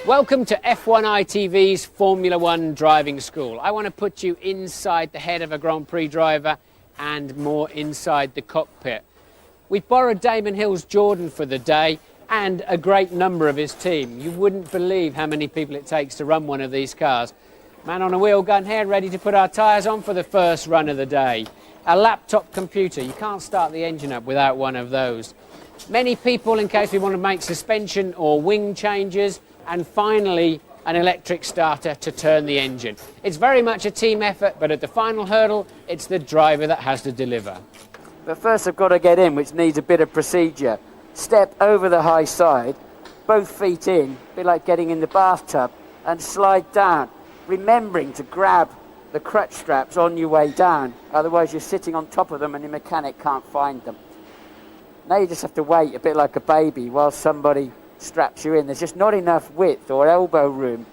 Welcome to F1 ITV's Formula One driving school. I want to put you inside the head of a Grand Prix driver and more inside the cockpit. We've borrowed Damon Hill's Jordan for the day and a great number of his team. You wouldn't believe how many people it takes to run one of these cars. Man on a wheel gun here, ready to put our tyres on for the first run of the day. A laptop computer, you can't start the engine up without one of those. Many people in case we want to make suspension or wing changes, and finally an electric starter to turn the engine. It's very much a team effort, but at the final hurdle, it's the driver that has to deliver. But first I've got to get in, which needs a bit of procedure. Step over the high side, both feet in, a bit like getting in the bathtub, and slide down, remembering to grab the crutch straps on your way down, otherwise you're sitting on top of them and the mechanic can't find them. Now you just have to wait a bit like a baby while somebody straps you in. There's just not enough width or elbow room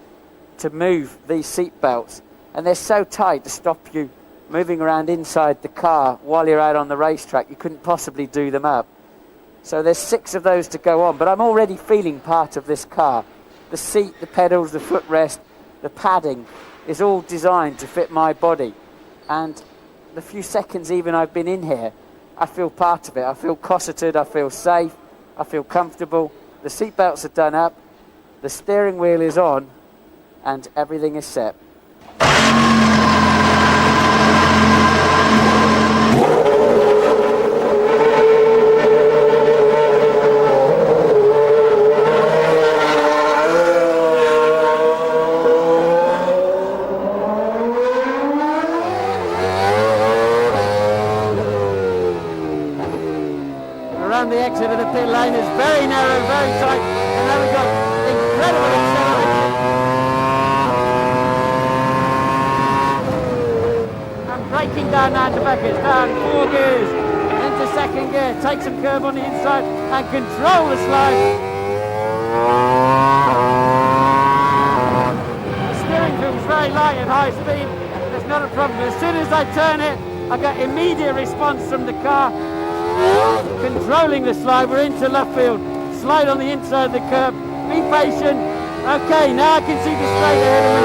to move these seat belts, and they're so tight to stop you moving around inside the car while you're out on the racetrack. You couldn't possibly do them up. So there's 6 of those to go on, but I'm already feeling part of this car. The seat, the pedals, the footrest, the padding is all designed to fit my body, and the few seconds even I've been in here, I feel part of it. I feel cosseted, I feel safe, I feel comfortable. The seat belts are done up, the steering wheel is on, and everything is set. The exit of the pit lane is very narrow, very tight, and now we've got incredible acceleration. I'm braking down now to back it down, 4 gears, into second gear, take some curb on the inside and control the slide. The steering feels very light at high speed, there's not a problem. As soon as I turn it, I get immediate response from the car. Controlling the slide, we're into left field. Slide on the inside of the curb. Be patient. Okay, now I can see the straight ahead of me.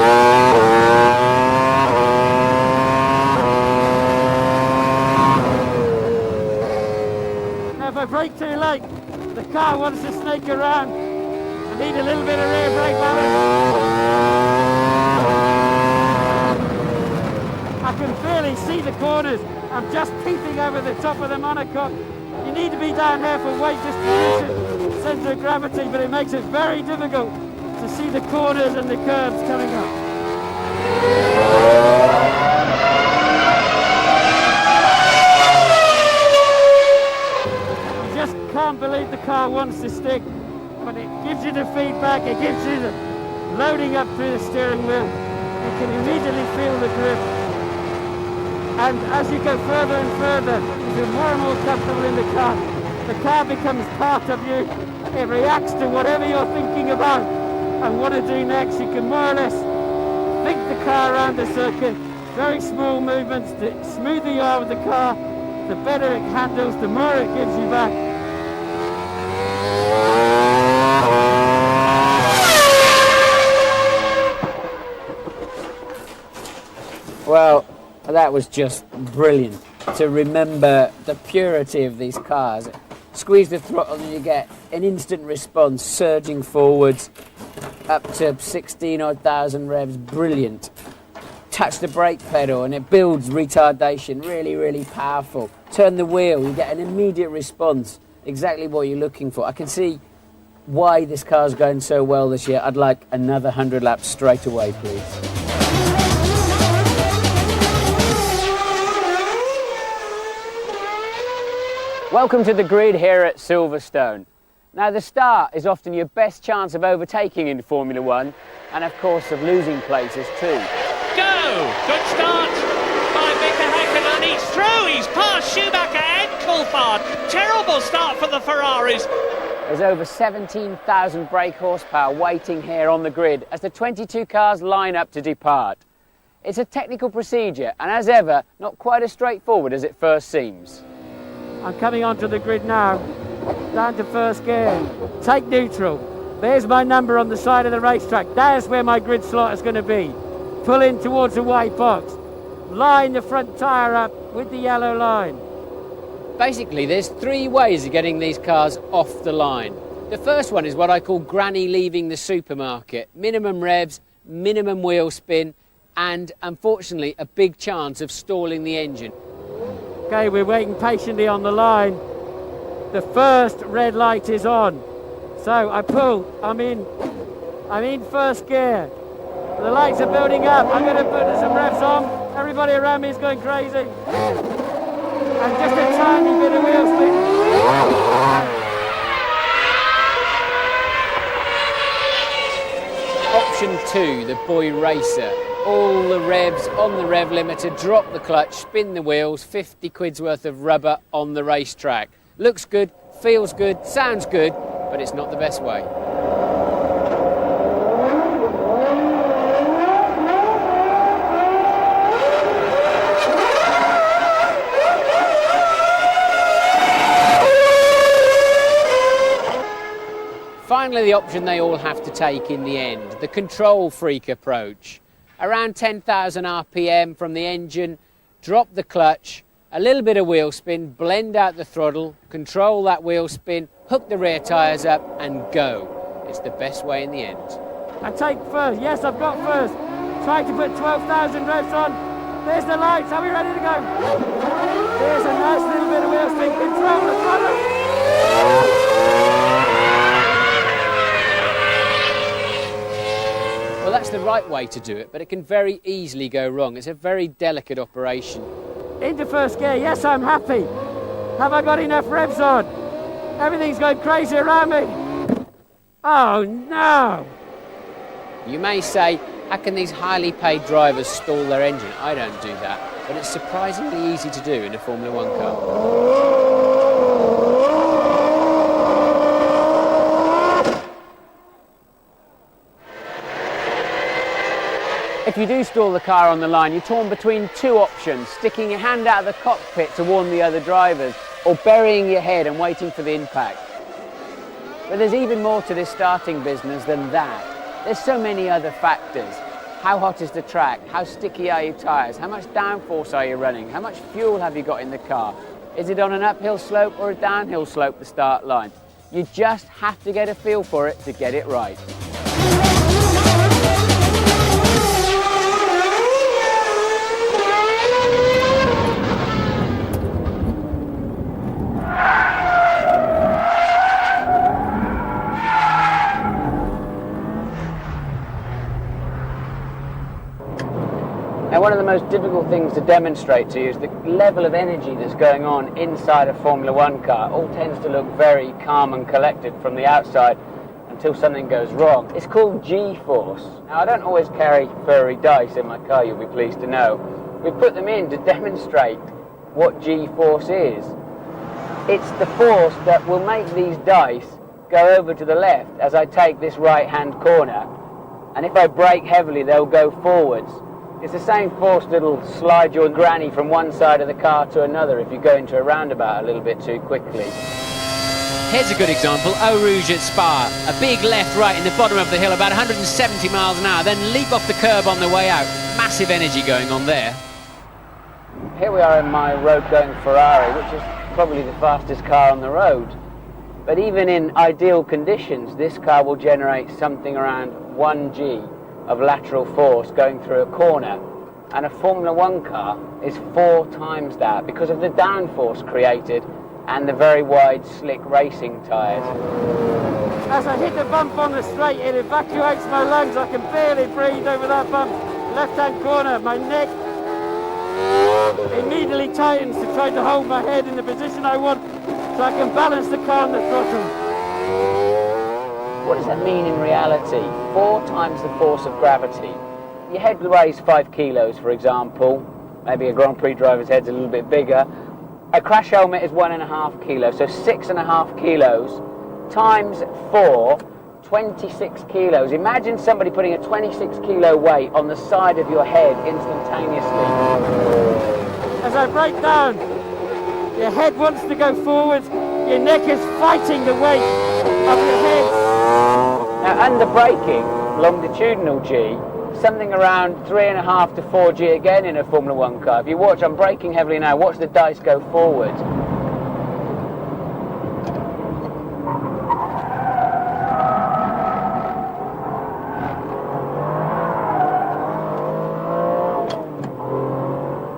Now if I brake too late, the car wants to snake around. I need a little bit of rear brake balance. I can barely see the corners. I'm just peeping over the top of the monocoque. You need to be down there for weight distribution, centre of gravity, but it makes it very difficult to see the corners and the curves coming up. You just can't believe the car wants to stick, but it gives you the feedback, it gives you the loading up through the steering wheel. You can immediately feel the grip. And as you go further and further, you feel more and more comfortable in the car. The car becomes part of you. It reacts to whatever you're thinking about and want to do next. You can more or less think the car around the circuit. Very small movements. The smoother you are with the car, the better it handles, the more it gives you back. Well, that was just brilliant to remember the purity of these cars. Squeeze the throttle and you get an instant response, surging forwards up to 16,000 revs. Brilliant. Touch the brake pedal and it builds retardation. Really, really powerful. Turn the wheel, you get an immediate response. Exactly what you're looking for. I can see why this car's going so well this year. I'd like another 100 laps straight away, please. Welcome to the grid here at Silverstone. Now the start is often your best chance of overtaking in Formula One and of course of losing places too. Go! Good start by Mika Häkkinen. He's through, he's past Schumacher and Coulthard. Terrible start for the Ferraris. There's over 17,000 brake horsepower waiting here on the grid as the 22 cars line up to depart. It's a technical procedure and as ever not quite as straightforward as it first seems. I'm coming onto the grid now, down to first gear, take neutral, There's my number on the side of the racetrack. There's where my grid slot is going to be. Pull in towards the white box. Line the front tyre up with the yellow line. Basically, there's three ways of getting these cars off the line. The first one is what I call granny leaving the supermarket. Minimum revs, minimum wheel spin, and unfortunately a big chance of stalling the engine. Okay, we're waiting patiently on the line. The first red light is on. So I pull, I'm in first gear. The lights are building up. I'm going to put some revs on. Everybody around me is going crazy. And just a tiny bit of wheel spin. Option 2, the Boy Racer. All the revs on the rev limiter, drop the clutch, spin the wheels, 50 quid's worth of rubber on the racetrack. Looks good, feels good, sounds good, but it's not the best way. Finally, the option they all have to take in the end, the control freak approach. Around 10,000 RPM from the engine, drop the clutch, a little bit of wheel spin, blend out the throttle, control that wheel spin, hook the rear tyres up and go. It's the best way in the end. I take first. Yes, I've got first. Try to put 12,000 revs on. There's the lights. Are we ready to go? There's a nice little bit of wheel spin. Control the throttle. Well, that's the right way to do it, but it can very easily go wrong. It's a very delicate operation. Into first gear. Yes, I'm happy. Have I got enough revs on? Everything's going crazy around me. Oh, no. You may say, how can these highly paid drivers stall their engine? I don't do that, but it's surprisingly easy to do in a Formula 1 car. If you do stall the car on the line, you're torn between two options, sticking your hand out of the cockpit to warn the other drivers, or burying your head and waiting for the impact. But there's even more to this starting business than that. There's so many other factors. How hot is the track? How sticky are your tyres? How much downforce are you running? How much fuel have you got in the car? Is it on an uphill slope or a downhill slope, the start line? You just have to get a feel for it to get it right. Now, one of the most difficult things to demonstrate to you is the level of energy that's going on inside a Formula 1 car. All tends to look very calm and collected from the outside until something goes wrong. It's called G-force. Now, I don't always carry furry dice in my car, you'll be pleased to know. We put them in to demonstrate what G-force is. It's the force that will make these dice go over to the left as I take this right-hand corner. And if I brake heavily, they'll go forwards. It's the same force that'll slide your granny from one side of the car to another if you go into a roundabout a little bit too quickly. Here's a good example, Eau Rouge at Spa. A big left right in the bottom of the hill, about 170 miles an hour, then leap off the curb on the way out. Massive energy going on there. Here we are in my road-going Ferrari, which is probably the fastest car on the road. But even in ideal conditions, this car will generate something around 1 G of lateral force going through a corner, and a Formula 1 car is 4 times that because of the downforce created and the very wide slick racing tyres. As I hit the bump on the straight, it evacuates my lungs. I can barely breathe over that bump. Left-hand corner, my neck immediately tightens to try to hold my head in the position I want so I can balance the car on the throttle. What does that mean in reality? 4 times the force of gravity. Your head weighs 5 kilos, for example. Maybe a Grand Prix driver's head's a little bit bigger. A crash helmet is 1.5 kilos, so 6.5 kilos times 4, 26 kilos. Imagine somebody putting a 26 kilo weight on the side of your head instantaneously. As I break down, your head wants to go forwards, your neck is fighting the weight of your head. Now, under braking, longitudinal G, something around 3.5 to 4G again in a Formula 1 car. If you watch, I'm braking heavily now, watch the dice go forward.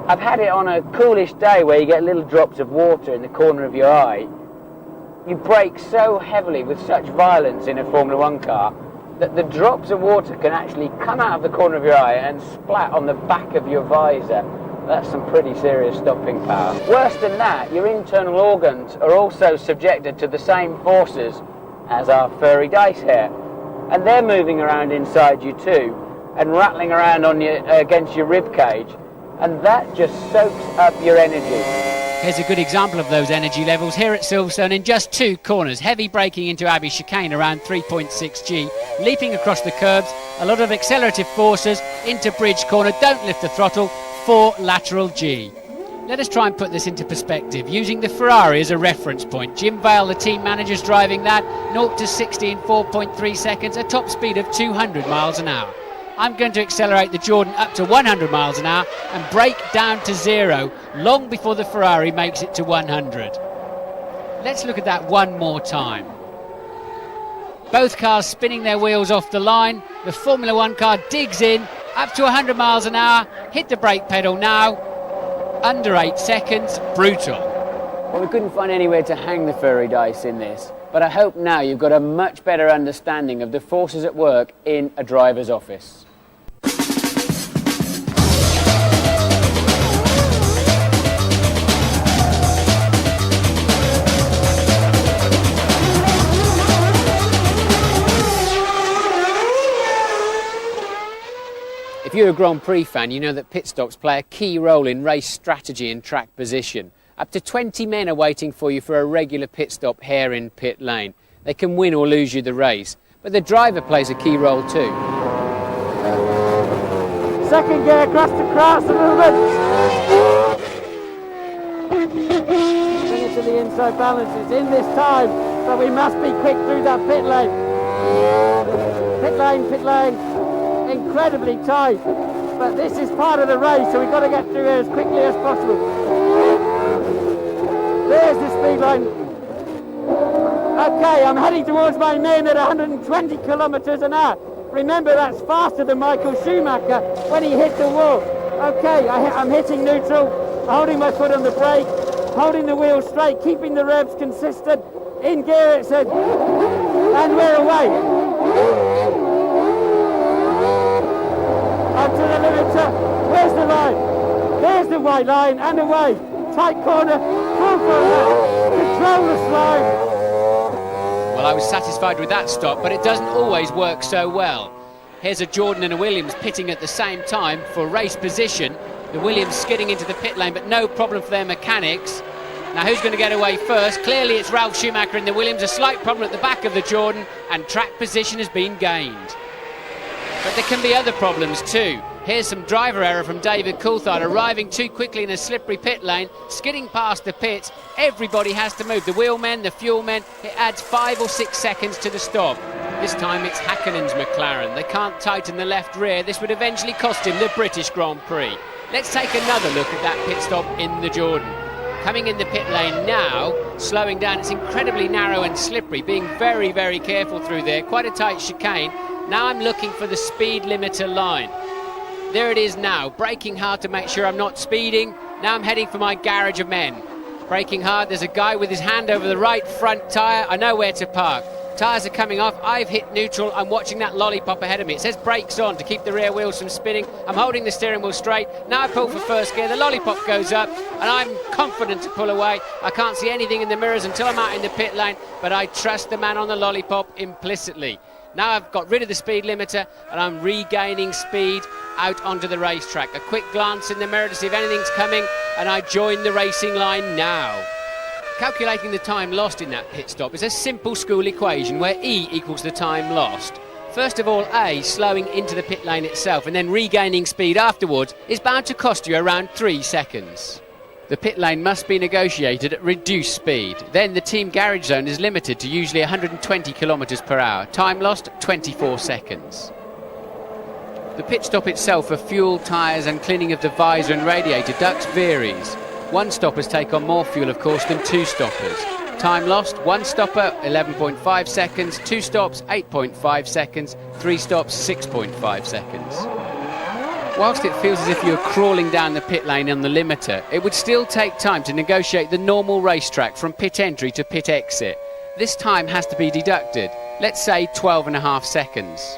I've had it on a coolish day where you get little drops of water in the corner of your eye. You brake so heavily with such violence in a Formula 1 car that the drops of water can actually come out of the corner of your eye and splat on the back of your visor. That's some pretty serious stopping power. Worse than that, your internal organs are also subjected to the same forces as our furry dice hair. And they're moving around inside you too, and rattling around on your, against your rib cage. And that just soaks up your energy. Here's a good example of those energy levels here at Silverstone in just 2 corners. Heavy braking into Abbey chicane around 3.6G, leaping across the curbs, a lot of accelerative forces into bridge corner, don't lift the throttle, 4 lateral G. Let us try and put this into perspective, using the Ferrari as a reference point. Jim Vale, the team manager's driving that, 0 to 60 in 4.3 seconds, a top speed of 200 miles an hour. I'm going to accelerate the Jordan up to 100 miles an hour and brake down to 0 long before the Ferrari makes it to 100. Let's look at that one more time. Both cars spinning their wheels off the line. The Formula 1 car digs in up to 100 miles an hour. Hit the brake pedal now. Under 8 seconds. Brutal. Well, we couldn't find anywhere to hang the furry dice in this, but I hope now you've got a much better understanding of the forces at work in a driver's office. If you're a Grand Prix fan, you know that pit stops play a key role in race strategy and track position. Up to 20 men are waiting for you for a regular pit stop here in pit lane. They can win or lose you the race, but the driver plays a key role too. Second gear, across the cross a little bit. Bring it to the inside balances in this time, so we must be quick through that pit lane. Pit lane. Incredibly tight, but this is part of the race, so we've got to get through here as quickly as possible. There's the speed line. Okay, I'm heading towards my name at 120 kilometres an hour. Remember, that's faster than Michael Schumacher when he hit the wall. Okay, I'm hitting neutral, holding my foot on the brake, holding the wheel straight, keeping the revs consistent. In gear it said, and we're away. Up to the limiter. Where's the line? There's the white line and away. Tight corner, full forward, control the slide. Well, I was satisfied with that stop, but it doesn't always work so well. Here's a Jordan and a Williams pitting at the same time for race position. The Williams skidding into the pit lane, but no problem for their mechanics. Now, who's going to get away first? Clearly, it's Ralf Schumacher in the Williams. A slight problem at the back of the Jordan, and track position has been gained. But there can be other problems too. Here's some driver error from David Coulthard, arriving too quickly in a slippery pit lane, skidding past the pits. Everybody has to move, the wheelmen, the fuel men. It adds 5 or 6 seconds to the stop. This time it's Häkkinen's McLaren. They can't tighten the left rear. This would eventually cost him the British Grand Prix. Let's take another look at that pit stop in the Jordan. Coming in the pit lane now, slowing down. It's incredibly narrow and slippery, being very, very careful through there. Quite a tight chicane. Now I'm looking for the speed limiter line. There it is now, braking hard to make sure I'm not speeding. Now I'm heading for my garage of men. Braking hard, there's a guy with his hand over the right front tyre. I know where to park. Tyres are coming off, I've hit neutral, I'm watching that lollipop ahead of me. It says brakes on to keep the rear wheels from spinning. I'm holding the steering wheel straight. Now I pull for first gear, the lollipop goes up, and I'm confident to pull away. I can't see anything in the mirrors until I'm out in the pit lane, but I trust the man on the lollipop implicitly. Now I've got rid of the speed limiter and I'm regaining speed out onto the racetrack. A quick glance in the mirror to see if anything's coming, and I join the racing line now. Calculating the time lost in that pit stop is a simple school equation where E equals the time lost. First of all, A, slowing into the pit lane itself and then regaining speed afterwards, is bound to cost you around 3 seconds. The pit lane must be negotiated at reduced speed. Then the team garage zone is limited to usually 120 kilometres per hour. Time lost, 24 seconds. The pit stop itself for fuel, tyres and cleaning of the visor and radiator ducts varies. One stoppers take on more fuel, of course, than two stoppers. Time lost, one stopper, 11.5 seconds, two stops, 8.5 seconds, three stops, 6.5 seconds. Whilst it feels as if you're crawling down the pit lane on the limiter, it would still take time to negotiate the normal racetrack from pit entry to pit exit. This time has to be deducted, let's say 12.5 seconds.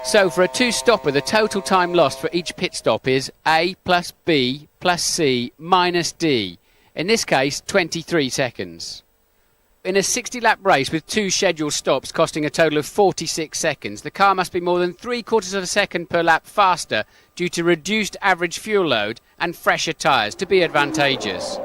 So for a two-stopper, the total time lost for each pit stop is A plus B plus C minus D. In this case, 23 seconds. In a 60-lap race with two scheduled stops costing a total of 46 seconds, the car must be more than 3/4 of a second per lap faster due to reduced average fuel load and fresher tyres to be advantageous.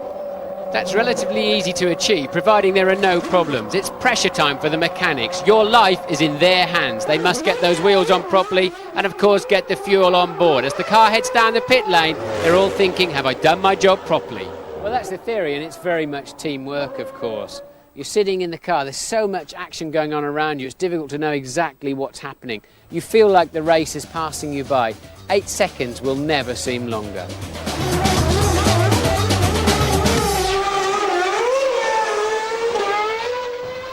That's relatively easy to achieve, providing there are no problems. It's pressure time for the mechanics. Your life is in their hands. They must get those wheels on properly and, of course, get the fuel on board. As the car heads down the pit lane, they're all thinking, have I done my job properly? Well, that's the theory, and it's very much teamwork, of course. You're sitting in the car, there's so much action going on around you, it's difficult to know exactly what's happening. You feel like the race is passing you by. 8 seconds will never seem longer.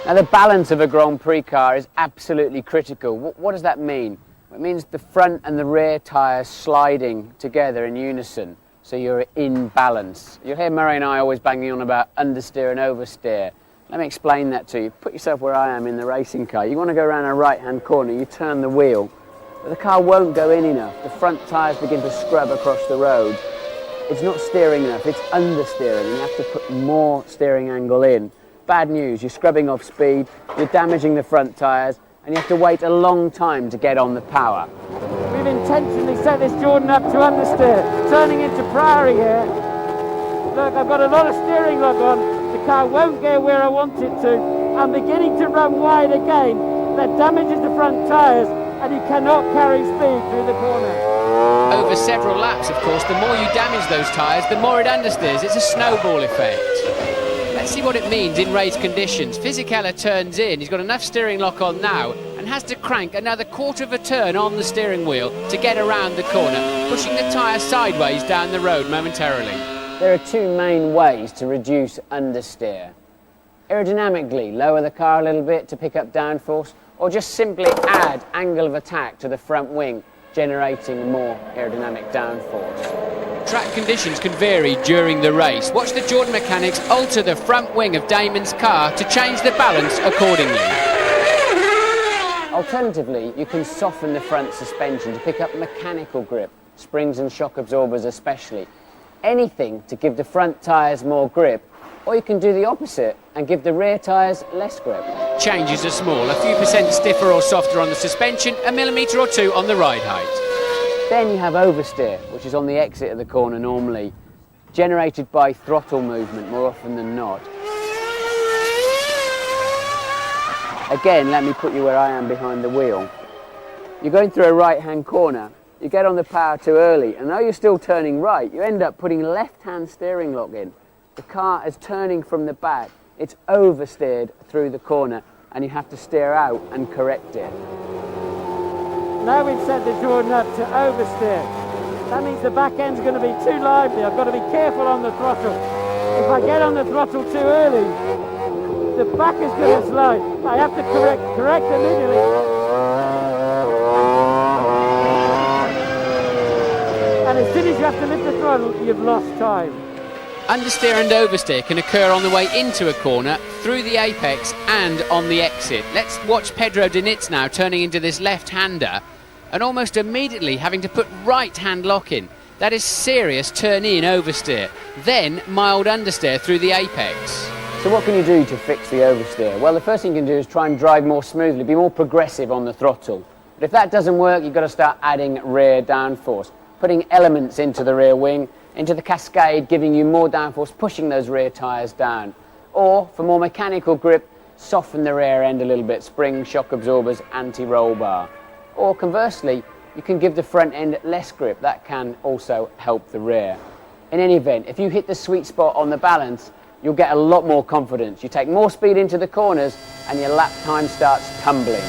Now, the balance of a Grand Prix car is absolutely critical. What does that mean? It means the front and the rear tyres sliding together in unison, so you're in balance. You'll hear Murray and I always banging on about understeer and oversteer. Let me explain that to you. Put yourself where I am in the racing car. You want to go around a right-hand corner, you turn the wheel, but the car won't go in enough. The front tyres begin to scrub across the road. It's not steering enough, it's understeering, and you have to put more steering angle in. Bad news, you're scrubbing off speed, you're damaging the front tyres, and you have to wait a long time to get on the power. We've intentionally set this Jordan up to understeer, turning into Priory here. Look, I've got a lot of steering lug on. The car won't go where I want it to. I'm beginning to run wide again. That damages the front tyres and you cannot carry speed through the corner. Over several laps, of course, the more you damage those tyres, the more it understeers. It's a snowball effect. Let's see what it means in race conditions. Fisichella turns in. He's got enough steering lock on now and has to crank another quarter of a turn on the steering wheel to get around the corner, pushing the tyre sideways down the road momentarily. There are two main ways to reduce understeer. Aerodynamically, lower the car a little bit to pick up downforce, or just simply add angle of attack to the front wing, generating more aerodynamic downforce. Track conditions can vary during the race. Watch the Jordan mechanics alter the front wing of Damon's car to change the balance accordingly. Alternatively, you can soften the front suspension to pick up mechanical grip, springs and shock absorbers especially. Anything to give the front tyres more grip, or you can do the opposite and give the rear tyres less grip. Changes are small, a few percent stiffer or softer on the suspension, a millimetre or two on the ride height. Then you have oversteer, which is on the exit of the corner normally, generated by throttle movement more often than not. Again, let me put you where I am behind the wheel. You're going through a right-hand corner. You get on the power too early, and though you're still turning right, you end up putting left-hand steering lock in. The car is turning from the back, it's oversteered through the corner, and you have to steer out and correct it. Now we've set the Jordan up to oversteer. That means the back end's going to be too lively. I've got to be careful on the throttle. If I get on the throttle too early, the back is going to slide. I have to correct immediately. And as soon as you have to lift the throttle, you've lost time. Understeer and oversteer can occur on the way into a corner, through the apex and on the exit. Let's watch Pedro Diniz now turning into this left-hander and almost immediately having to put right-hand lock in. That is serious turn-in oversteer, then mild understeer through the apex. So what can you do to fix the oversteer? Well, the first thing you can do is try and drive more smoothly, be more progressive on the throttle. But if that doesn't work, you've got to start adding rear downforce, putting elements into the rear wing, into the cascade, giving you more downforce, pushing those rear tyres down. Or, for more mechanical grip, soften the rear end a little bit, spring, shock absorbers, anti-roll bar. Or conversely, you can give the front end less grip. That can also help the rear. In any event, if you hit the sweet spot on the balance, you'll get a lot more confidence. You take more speed into the corners and your lap time starts tumbling.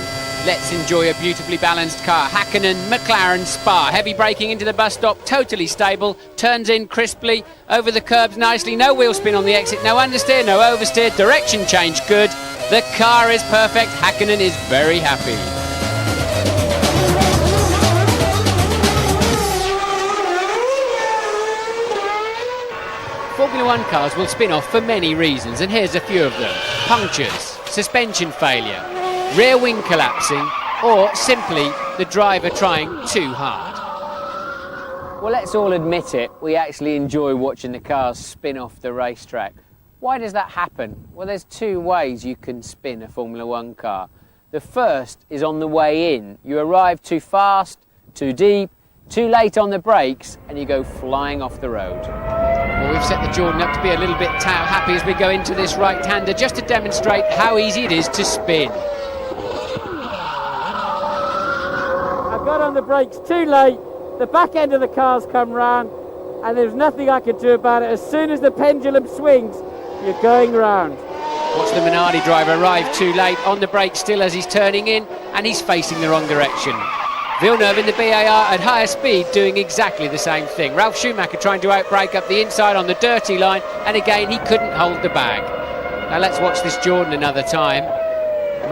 Let's enjoy a beautifully balanced car. Hakkinen, McLaren, Spa. Heavy braking into the bus stop, totally stable. Turns in crisply, over the curbs nicely. No wheel spin on the exit, no understeer, no oversteer. Direction change good. The car is perfect. Hakkinen is very happy. Formula One cars will spin off for many reasons, and here's a few of them. Punctures, suspension failure, rear wing collapsing, or simply the driver trying too hard. Well, let's all admit it, we actually enjoy watching the cars spin off the racetrack. Why does that happen? Well, there's two ways you can spin a Formula One car. The first is on the way in. You arrive too fast, too deep, too late on the brakes, and you go flying off the road. Well, we've set the Jordan up to be a little bit tail happy as we go into this right-hander, just to demonstrate how easy it is to spin. I got on the brakes too late, the back end of the car's come round, and there's nothing I can do about it. As soon as the pendulum swings, you're going round. Watch the Minardi driver arrive too late, on the brakes still as he's turning in, and he's facing the wrong direction. Villeneuve in the BAR at higher speed doing exactly the same thing. Ralf Schumacher trying to outbrake up the inside on the dirty line, and again he couldn't hold the bag. Now let's watch this Jordan another time.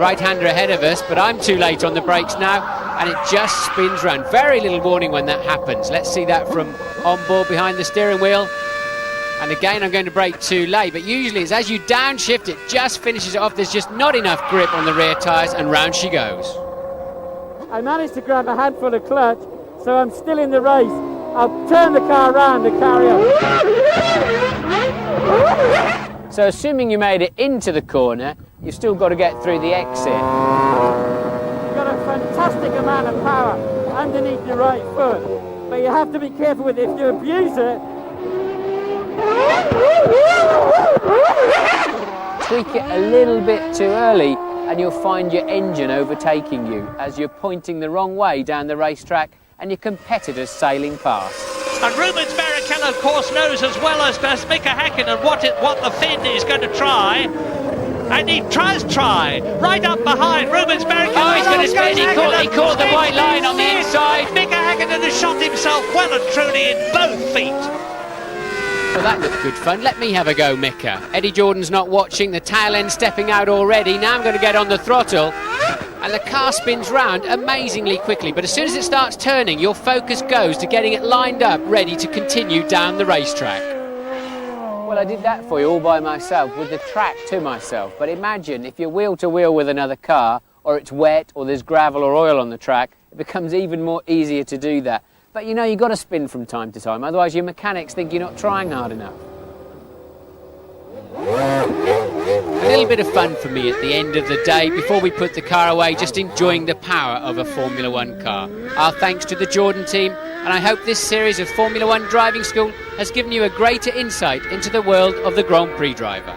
Right-hander ahead of us, but I'm too late on the brakes now, and it just spins round. Very little warning when that happens. Let's see that from on board behind the steering wheel. And again I'm going to brake too late, but usually it's as you downshift it just finishes it off. There's just not enough grip on the rear tyres, and round she goes. I managed to grab a handful of clutch, so I'm still in the race. I'll turn the car around and carry on. So assuming you made it into the corner, you've still got to get through the exit. You've got a fantastic amount of power underneath your right foot, but you have to be careful with it. If you abuse it, tweak it a little bit too early and you'll find your engine overtaking you as you're pointing the wrong way down the racetrack and your competitors sailing past. And Rubens Barrichello, of course, knows as well as does Mika Häkkinen what the Finn is going to try. And he tries right up behind Rubens Barrichello. Oh, he's going to spin. He caught the white line on the inside. Mika Häkkinen has shot himself well and truly in both feet. Well, that looked good fun. Let me have a go, Mika. Eddie Jordan's not watching. The tail end stepping out already. Now I'm going to get on the throttle. And the car spins round amazingly quickly. But as soon as it starts turning, your focus goes to getting it lined up, ready to continue down the racetrack. Well, I did that for you all by myself, with the track to myself. But imagine if you're wheel to wheel with another car, or it's wet, or there's gravel or oil on the track, it becomes even more easier to do that. But you know, you've got to spin from time to time, otherwise your mechanics think you're not trying hard enough. A little bit of fun for me at the end of the day before we put the car away, just enjoying the power of a Formula One car. Our thanks to the Jordan team, and I hope this series of Formula One Driving School has given you a greater insight into the world of the Grand Prix driver.